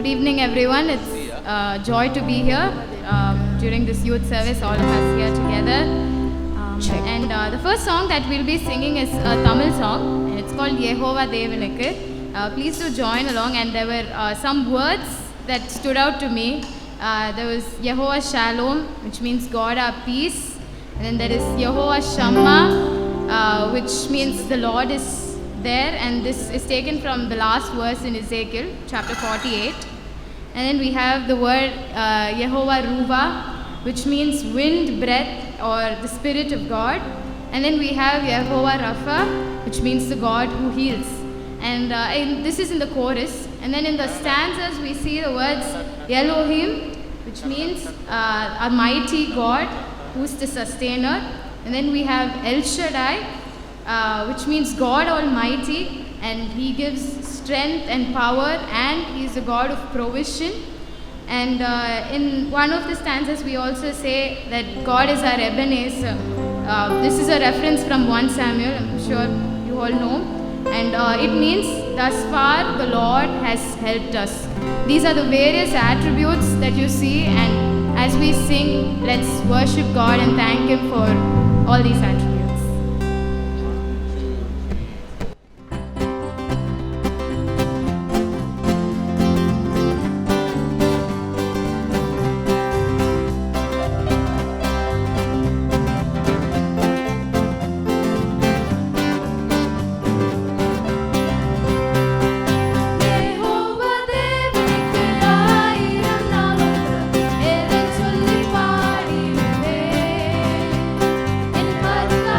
Good evening, everyone. It's a joy to be here during this youth service, all of us here together. And the first song that we'll be singing is a Tamil song, and it's called Yehova Devanukku. Please do join along, and there were some words that stood out to me. There was Yehovah Shalom, which means God our peace. And then there is Yehovah Shammah, which means the Lord is there, and this is taken from the last verse in Ezekiel chapter 48. And then we have the word Yehovah Ruva, which means wind, breath, or the Spirit of God. And then we have Yehovah Rapha, which means the God who heals. And this is in the chorus. And then in the stanzas we see the words Elohim, which means a mighty God who's the sustainer. And then we have El Shaddai, which means God Almighty, and He gives strength and power, and He is a God of provision. And in one of the stanzas we also say that God is our Ebenezer. This is a reference from 1 Samuel, I'm sure you all know. And it means, thus far the Lord has helped us. These are the various attributes that you see, and as we sing, let's worship God and thank Him for all these attributes. Padma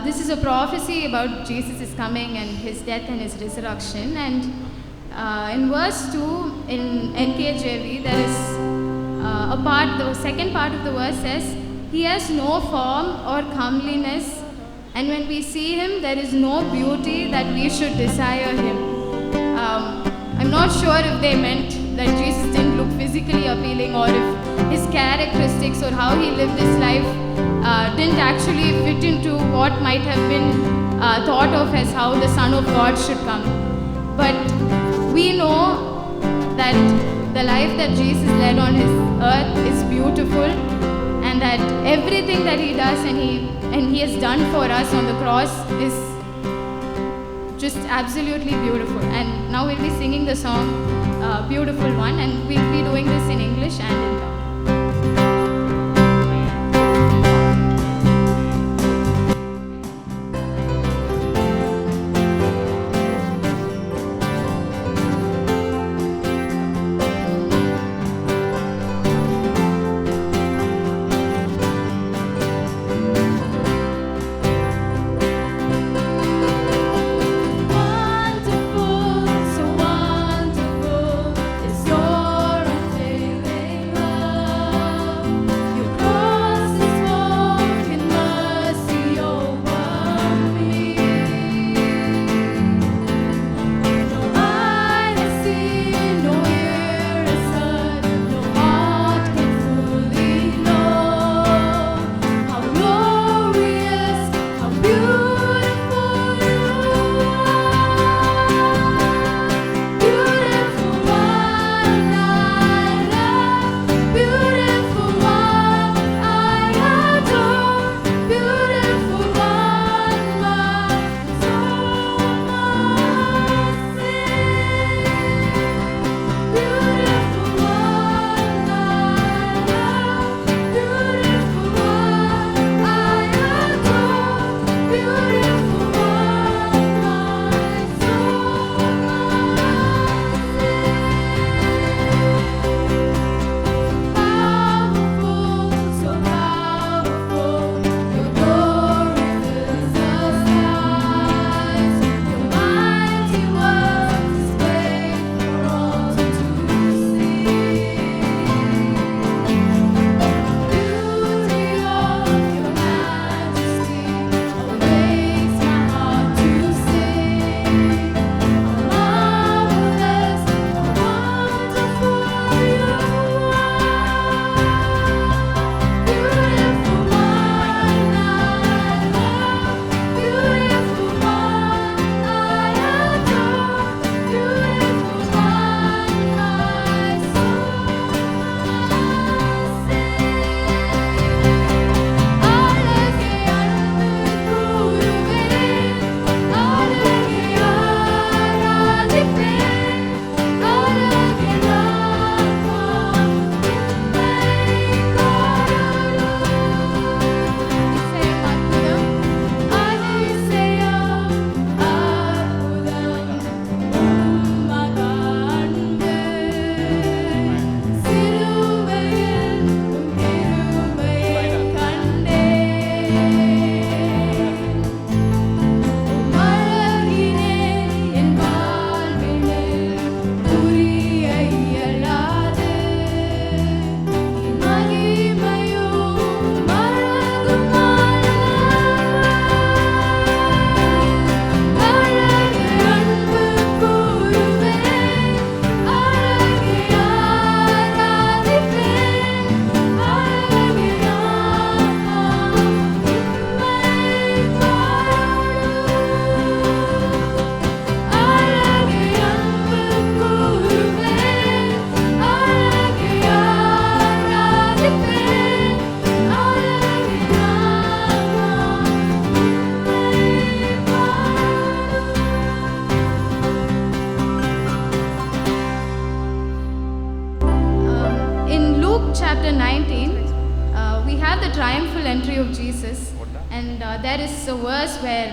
this is a prophecy about Jesus' coming and his death and his resurrection. And in verse 2 in NKJV, there is a part, the second part of the verse says, "He has no form or comeliness, and when we see him, there is no beauty that we should desire him." I'm not sure if they meant that Jesus didn't look physically appealing, or if his characteristics or how he lived his life didn't actually fit into what might have been thought of as how the Son of God should come. But we know that the life that Jesus led on his earth is beautiful, and that everything that he does and he has done for us on the cross is just absolutely beautiful. And now we'll be singing the song Beautiful One, and we'll be doing this in English and in Tamil. chapter 19, we have the triumphal entry of Jesus, and there is a verse where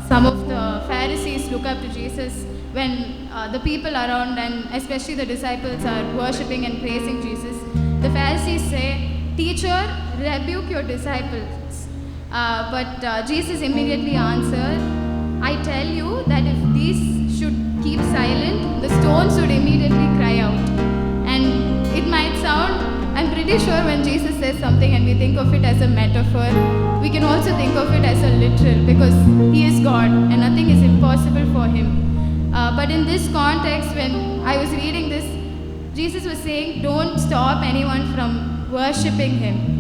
some of the Pharisees look up to Jesus when the people around, and especially the disciples, are worshipping and praising Jesus. The Pharisees say, "Teacher, rebuke your disciples." But Jesus immediately answered, I tell you that if these should keep silent, the stones would immediately cry out. And it might sound, I'm pretty sure when Jesus says something and we think of it as a metaphor, we can also think of it as a literal, because He is God and nothing is impossible for Him. But in this context, when I was reading this, Jesus was saying, don't stop anyone from worshipping Him.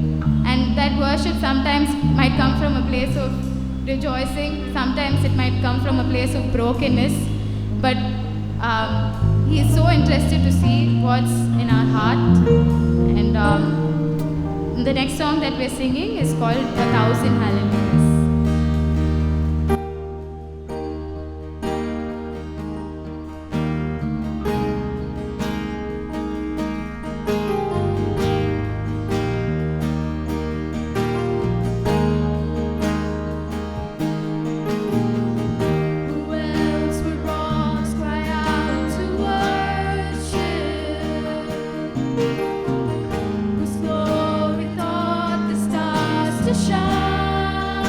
And that worship sometimes might come from a place of rejoicing, sometimes it might come from a place of brokenness, but He is so interested to see what's in our heart. And the next song that we're singing is called 1,000 Hallelujahs. Whose glory taught the stars to shine.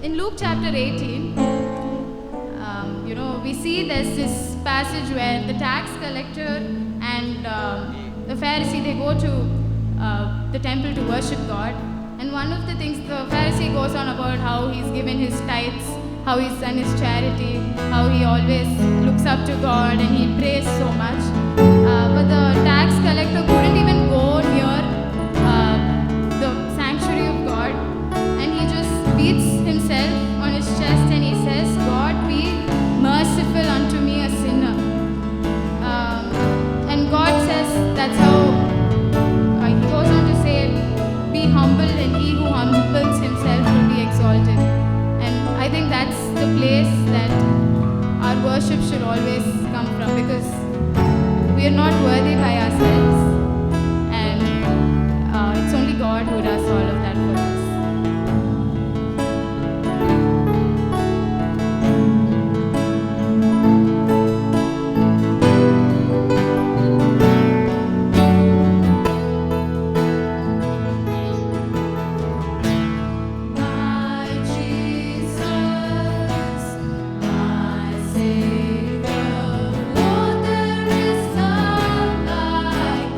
In Luke chapter 18, we see there's this passage where the tax collector and the Pharisee, they go to the temple to worship God. And one of the things, the Pharisee goes on about how he's given his tithes, how he's done his charity, how he always looks up to God and he prays so much. But the tax collector couldn't even go near the sanctuary of God, and he just beats himself on his chest and he says, God, be merciful unto me, a sinner. And God says, that's how, he goes on to say, be humble, and he who humbles himself will be exalted. And I think that's the place that our worship should always come from, because we are not worthy by ourselves, and it's only God who does all of that for us. Lord, there is none like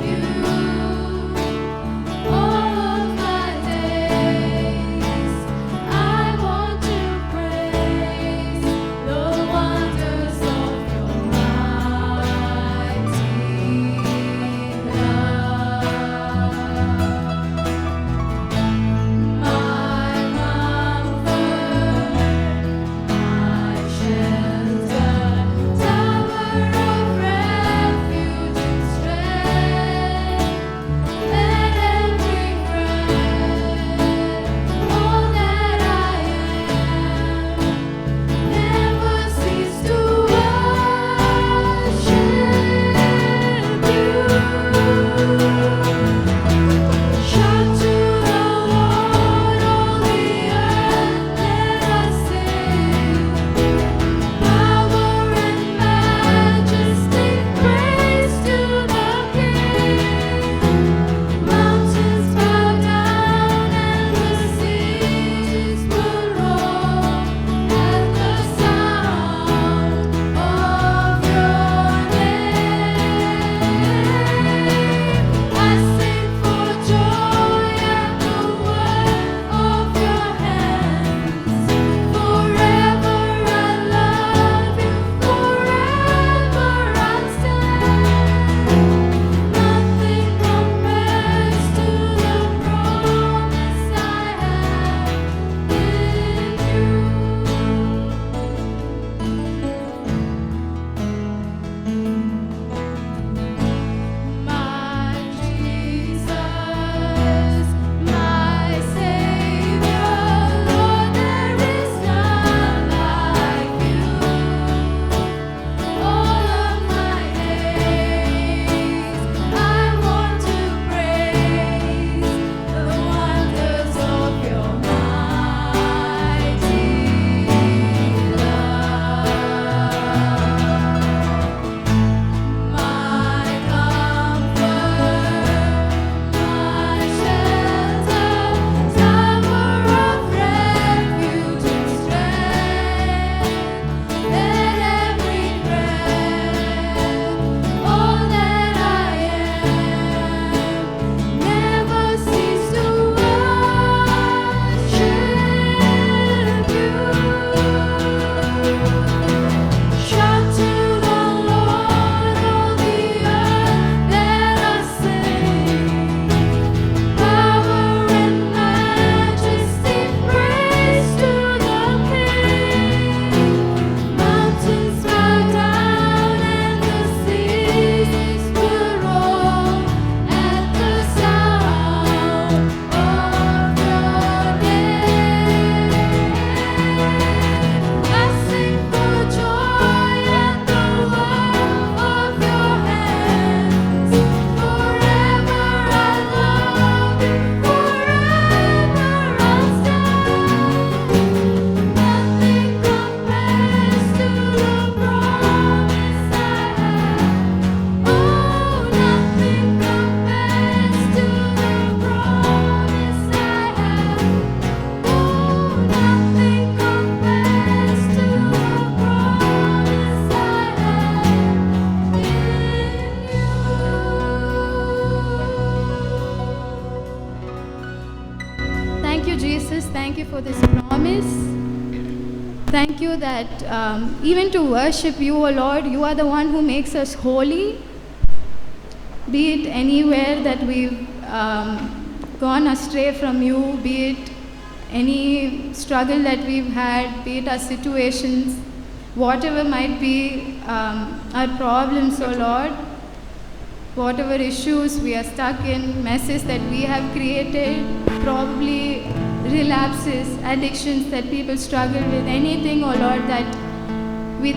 Thank you that even to worship you, O Lord, you are the one who makes us holy. Be it anywhere that we've gone astray from you, be it any struggle that we've had, be it our situations, whatever might be our problems, O Lord, whatever issues we are stuck in, messes that we have created, probably relapses, addictions that people struggle with, anything, O Lord, that we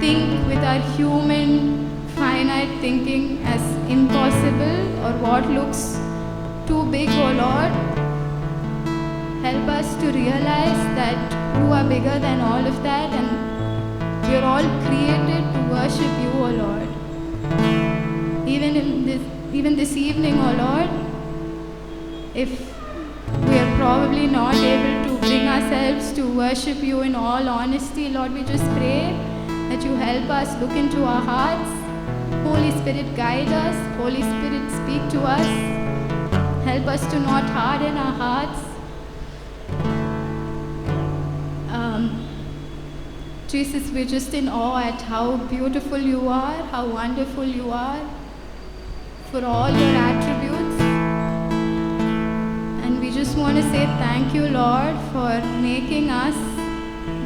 think with our human, finite thinking as impossible or what looks too big, O Lord. Help us to realize that you are bigger than all of that, and we are all created to worship you, O Lord. Even this evening, O Lord, if we are probably not able to bring ourselves to worship you in all honesty, Lord, we just pray that you help us look into our hearts. Holy Spirit, guide us. Holy Spirit, speak to us. Help us to not harden our hearts. Jesus, we're just in awe at how beautiful you are, how wonderful you are, for all your attributes. And we just want to say thank you, Lord, for making us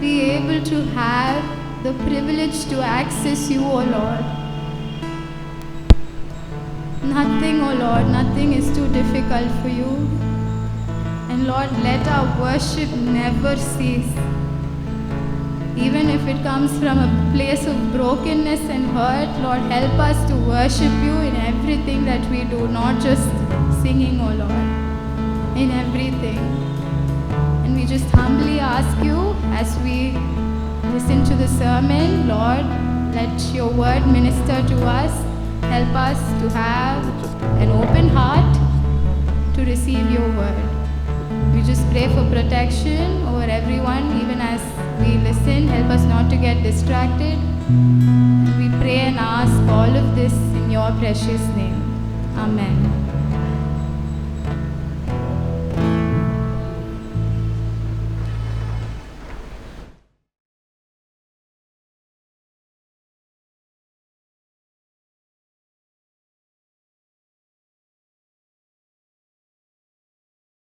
be able to have the privilege to access you, O Lord. Nothing, O Lord, nothing is too difficult for you. And Lord, let our worship never cease. Even if it comes from a place of brokenness and hurt, Lord, help us to worship you in everything that we do, not just singing, O Lord, in everything. And we just humbly ask you as we listen to the sermon, Lord, let your word minister to us. Help us to have an open heart to receive your word. We just pray for protection over everyone, even as we listen. Help us not to get distracted. And we pray and ask all of this in your precious name. Amen.